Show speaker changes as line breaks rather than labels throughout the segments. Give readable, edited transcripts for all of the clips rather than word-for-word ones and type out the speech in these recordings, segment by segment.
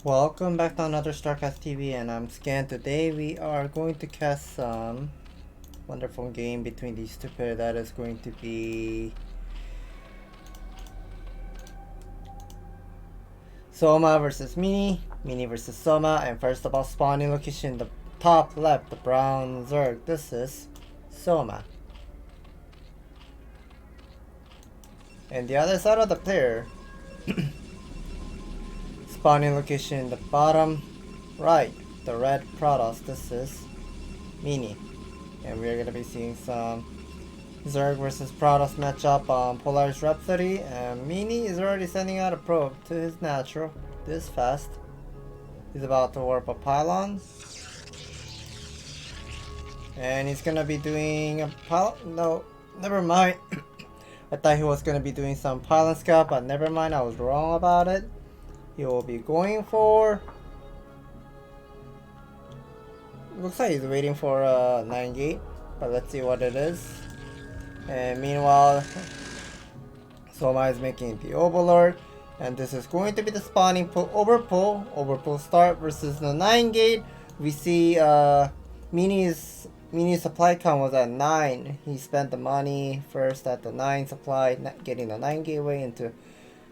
Welcome back to another StarCastTV, and I'm Scan. Today we are going to cast some wonderful game between these two pairs. That is going to be Soma versus Mini, Mini versus Soma, and first of all, spawning location, the top left, the brown Zerg. This is Soma. And the other side of the player, spawning location, the bottom right, the red Protoss. This is Mini. And we're going to be seeing some Zerg versus Protoss matchup on Polaris Rhapsody. And Mini is already sending out a probe to his natural this fast. He's about to warp a pylon. And he's going to be doing a pylon. No, never mind. I thought he was going to be doing some pylon scout, but never mind, I was wrong about it. He will be going for... Looks like he's waiting for a 9 gate, but let's see what it is. And meanwhile, Soma is making the Overlord, and this is going to be the spawning pull, overpull start versus the 9 gate. We see Mini's supply count was at 9. He spent the money first at the 9 supply, getting the 9 gateway into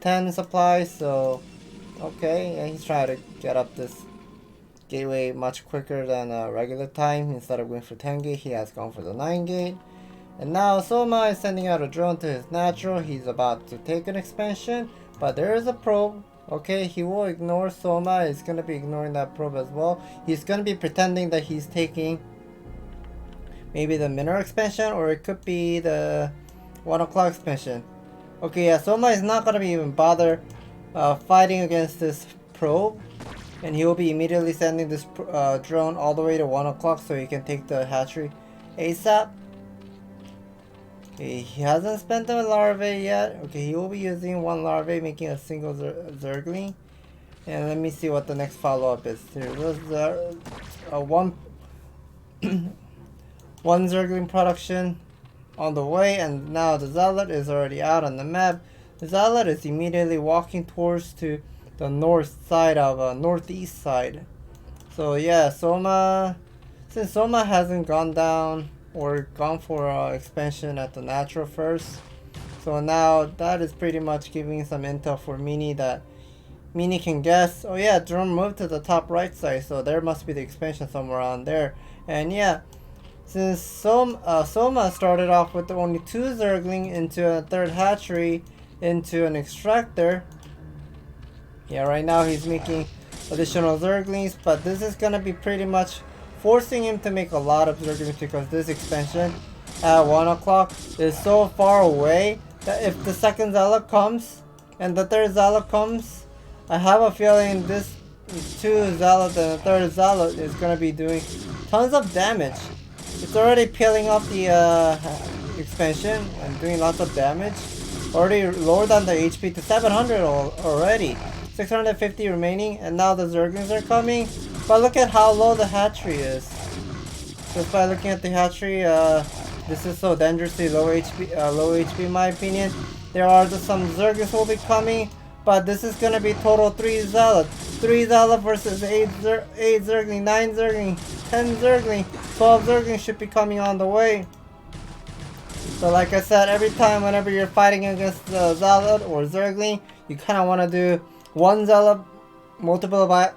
10 supply. So okay, and he's trying to get up this gateway much quicker than regular time. Instead of going for 10 gate, he has gone for the 9 gate. And now Soma is sending out a drone to his natural. He's about to take an expansion, but there is a probe. Okay, he will ignore Soma. He's going to be ignoring that probe as well. He's going to be pretending that he's taking maybe the mineral expansion, or it could be the 1 o'clock expansion. Okay, yeah, Soma is not going to be even bother fighting against this probe, and he will be immediately sending this drone all the way to 1 o'clock so he can take the hatchery ASAP. Okay, he hasn't spent the larvae yet. Okay, he will be using 1 larvae, making a single Zergling. And let me see what the next follow-up is. There was one Zergling production on the way, and now the Zealot is already out on the map. The Zealot is immediately walking towards to the north side of northeast side. So yeah, Soma, since Soma hasn't gone down or gone for expansion at the natural first, so now that is pretty much giving some intel for Mini that Mini can guess. Oh yeah, drone moved to the top right side, so there must be the expansion somewhere on there. And yeah, since Soma started off with only 2 Zergling into a 3rd hatchery into an extractor. Yeah, right now he's making additional Zerglings, but this is gonna be pretty much forcing him to make a lot of Zerglings because this expansion at 1 o'clock is so far away that if the 2nd Zealot comes and the 3rd Zealot comes, I have a feeling this 2 Zealot and the 3rd Zealot is gonna be doing tons of damage. It's already peeling off the expansion and doing lots of damage. Already lower than the HP to 700 already. 650 remaining, and now the Zerglings are coming. But look at how low the hatchery is. Just by looking at the hatchery, this is so dangerously low HP in my opinion. There are some Zerglings will be coming, but this is gonna be total 3 Zealot. 3 Zealot versus 8 Zergling, 9 Zergling, 10 Zergling, 12 Zergling should be coming on the way. So like I said, every time whenever you're fighting against the Zealot or Zergling, you kind of want to do 1 Zealot multiply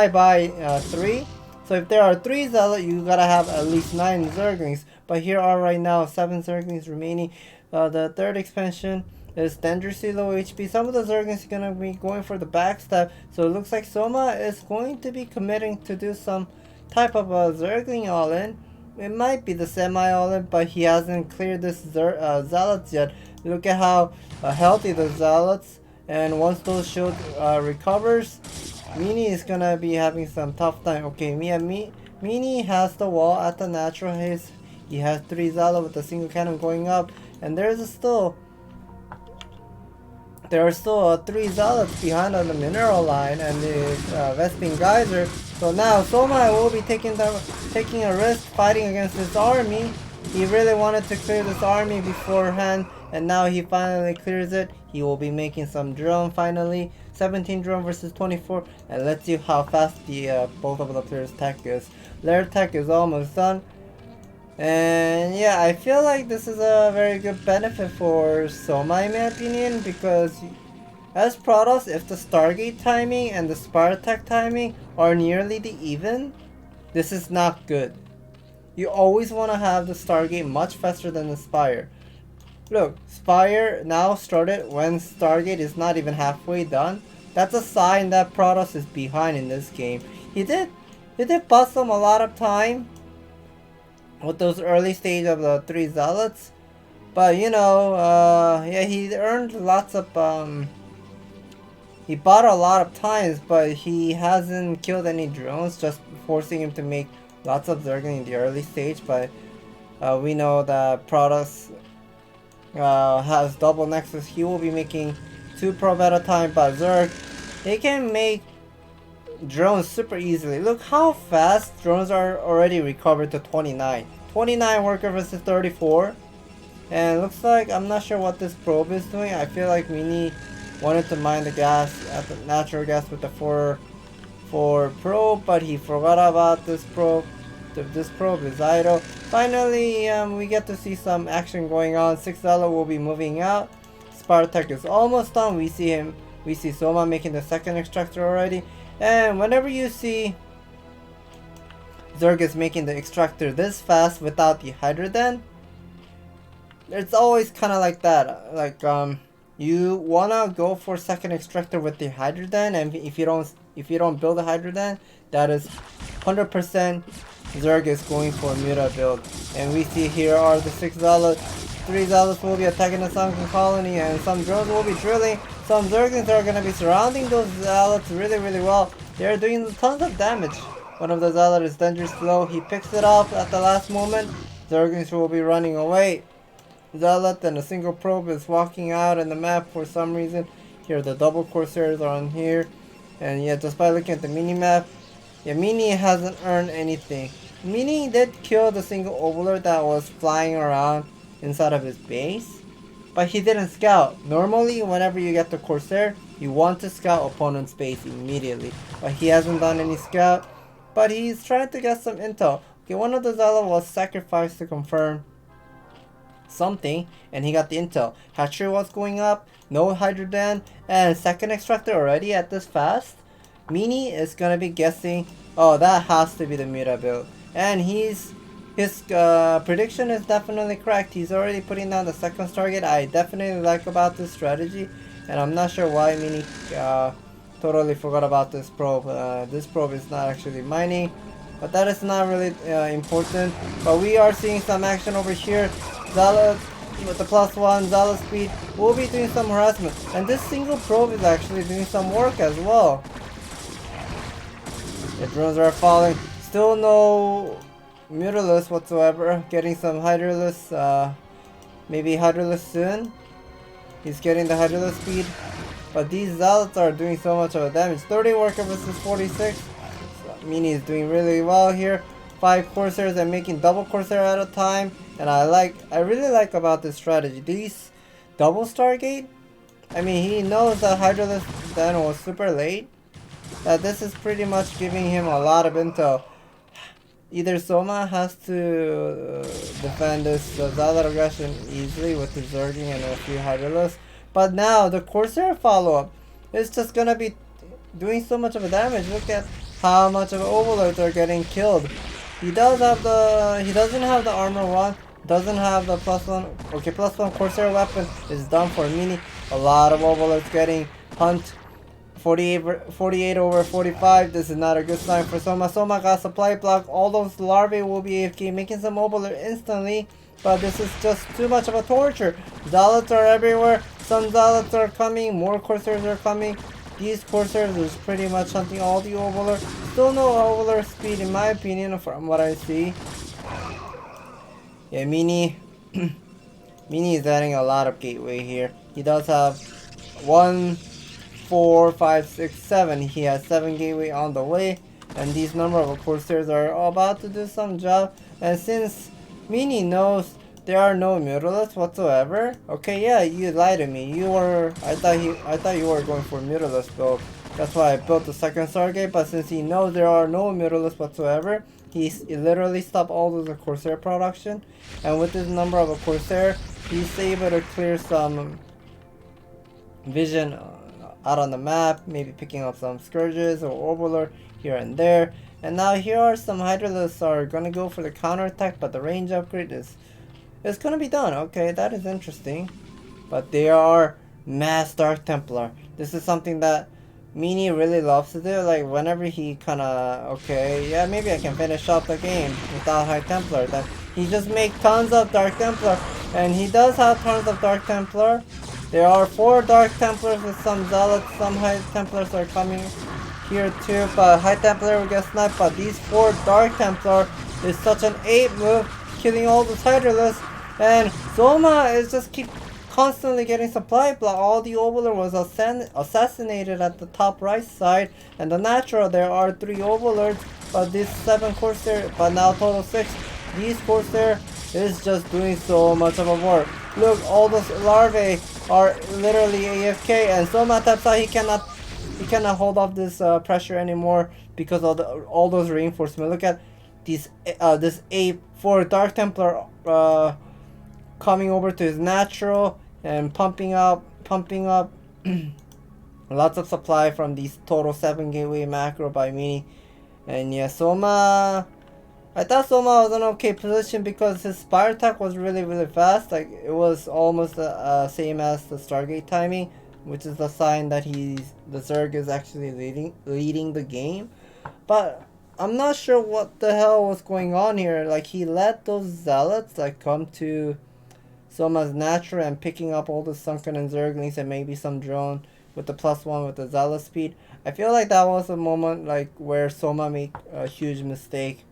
by 3. So if there are 3 Zealot, you gotta have at least 9 Zerglings. But here are right now 7 Zerglings remaining. The 3rd expansion is dangerously low HP. Some of the Zerglings are gonna be going for the backstab. So it looks like Soma is going to be committing to do some type of a Zergling all-in. It might be the semi all-in, but he hasn't cleared this Zealots yet. Look at how healthy the Zealots, and once those shield recovers, Mini is gonna be having some tough time. Okay, Mini has the wall at the natural. He has 3 Zealot with a single cannon going up, and there are still 3 Zealots behind on the mineral line and the Vespene Geyser. So now Soma will be taking a risk fighting against this army. He really wanted to clear this army beforehand, and now he finally clears it. He will be making some drone finally. 17 drone versus 24. And let's see how fast the both of the players' tech is. Their tech is almost done. And yeah, I feel like this is a very good benefit for Soma in my opinion, because as Protoss, if the Stargate timing and the Spire attack timing are nearly the even, this is not good. You always want to have the Stargate much faster than the Spire. Look, Spire now started when Stargate is not even halfway done. That's a sign that Protoss is behind in this game. He did bust them a lot of time with those early stage of the 3 Zealots. But you know, yeah, he earned lots of, he bought a lot of times, but he hasn't killed any drones, just forcing him to make lots of Zerg in the early stage. But we know that Protoss has double Nexus. He will be making 2 probe at a time, but Zerg, they can make drones super easily. Look how fast drones are already recovered to 29. 29 worker versus 34. And looks like, I'm not sure what this probe is doing. I feel like Mini wanted to mine the gas, at the natural gas with the 4 probe, but he forgot about this probe. This probe is idle. Finally, we get to see some action going on. 6 will be moving out. Spartak is almost done. We see Soma making the second extractor already. And whenever you see Zerg is making the extractor this fast without the Hydroden, it's always kind of like that. Like, you wanna go for second extractor with the Hydroden, and if you don't build a Hydroden, that is 100% Zerg is going for a Muta build. And we see here are the 6 Zealots. 3 Zealots will be attacking the sunken colony, and some drones will be drilling. Some Zerglings are going to be surrounding those Zealots really well. They're doing tons of damage. One of the Zealots is dangerous slow. He picks it up at the last moment. Zerglings will be running away. Zealot and a single probe is walking out in the map for some reason. Here the double Corsairs are on here. And yeah, just by looking at the mini-map, yeah, Mini hasn't earned anything. Mini did kill the single Overlord that was flying around inside of his base, but he didn't scout. Normally, whenever you get the Corsair, you want to scout opponent's base immediately. But he hasn't done any scout, but he's trying to get some intel. Okay, one of the Zealot was sacrificed to confirm something, and he got the intel. Hatchery was going up, no Hydroden, and second extractor already at this fast. Mini is gonna be guessing, oh, that has to be the Muta build. And his prediction is definitely correct. He's already putting down the second target. I definitely like about this strategy, and I'm not sure why Mini totally forgot about this probe. This probe is not actually mining, but that is not really important. But we are seeing some action over here. Zealot with the +1 Zealot speed will be doing some harassment, and this single probe is actually doing some work as well. The drones are falling. Still no Mutalisk whatsoever. Getting some Hydralisk, maybe Hydralisk soon. He's getting the Hydralisk speed. But these Zealots are doing so much of a damage. 30 worker versus 46. So Mini is doing really well here. 5 Corsairs and making double Corsair at a time. And I really like about this strategy. These double Stargate, I mean, he knows that Hydralisk then was super late. That this is pretty much giving him a lot of intel. Either Soma has to defend this Zealot aggression easily with his Zerging and a few Hydralisks, but now the Corsair follow-up is just gonna be doing so much of a damage. Look at how much of Overlords are getting killed. He doesn't have the armor 1, doesn't have the +1. Okay, +1 Corsair weapon is done for Mini. A lot of Overlords getting hunt. 48 over 45. This is not a good sign for Soma. Soma got supply block. All those larvae will be AFK, making some Overlord instantly. But this is just too much of a torture. Zealots are everywhere. Some Zealots are coming. More Corsairs are coming. These Corsairs is pretty much hunting all the Overlord. Still no Overlord speed in my opinion from what I see. Yeah, Mini is adding a lot of gateway here. He does have 1, 4, 5, 6, 7. He has 7 gateway on the way, and these number of Corsairs are about to do some job. And since Mini knows there are no Mutalisks whatsoever. Okay, yeah, you lied to me. I thought you were going for Mutalisk build. That's why I built the second Stargate. But since he knows there are no Mutalisks whatsoever, he literally stopped all of the Corsair production. And with this number of a Corsair, he's able to clear some vision out on the map, maybe picking up some Scourges or Overlord here and there. And now here are some Hydralisks are gonna go for the counterattack, but the range upgrade is gonna be done. Okay, that is interesting. But they are mass Dark Templar. This is something that Meanie really loves to do. Like whenever he kinda, okay, yeah, maybe I can finish out the game without High Templar. Then he just make tons of Dark Templar, and he does have tons of Dark Templar. There are 4 Dark Templars with some Zealots. Some High Templars are coming here too, but High Templar will get sniped. But these 4 Dark Templar is such an 8 move, killing all the Hydralisks. And Soma is just constantly getting supply block. All the Overlord was assassinated at the top right side, and the natural there are 3 Overlords, but these 7 Corsair, but now total 6. These Corsair is just doing so much of a work. Look, all those larvae are literally AFK, and Soma taps out. He cannot hold off this pressure anymore because of all those reinforcements. Look at these this 4 Dark Templar coming over to his natural and pumping up lots of supply from these total 7 gateway macro by me. And yeah, Soma, I thought Soma was in an okay position because his Spire attack was really fast. Like it was almost the same as the Stargate timing, which is the sign that the Zerg is actually leading the game. But I'm not sure what the hell was going on here. Like he let those Zealots like come to Soma's natural and picking up all the Sunken and Zerglings and maybe some drone with the +1 with the Zealot speed. I feel like that was a moment like where Soma made a huge mistake.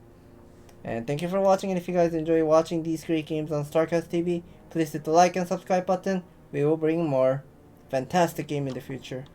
And thank you for watching, and if you guys enjoy watching these great games on StarCastTV, please hit the like and subscribe button. We will bring more fantastic game in the future.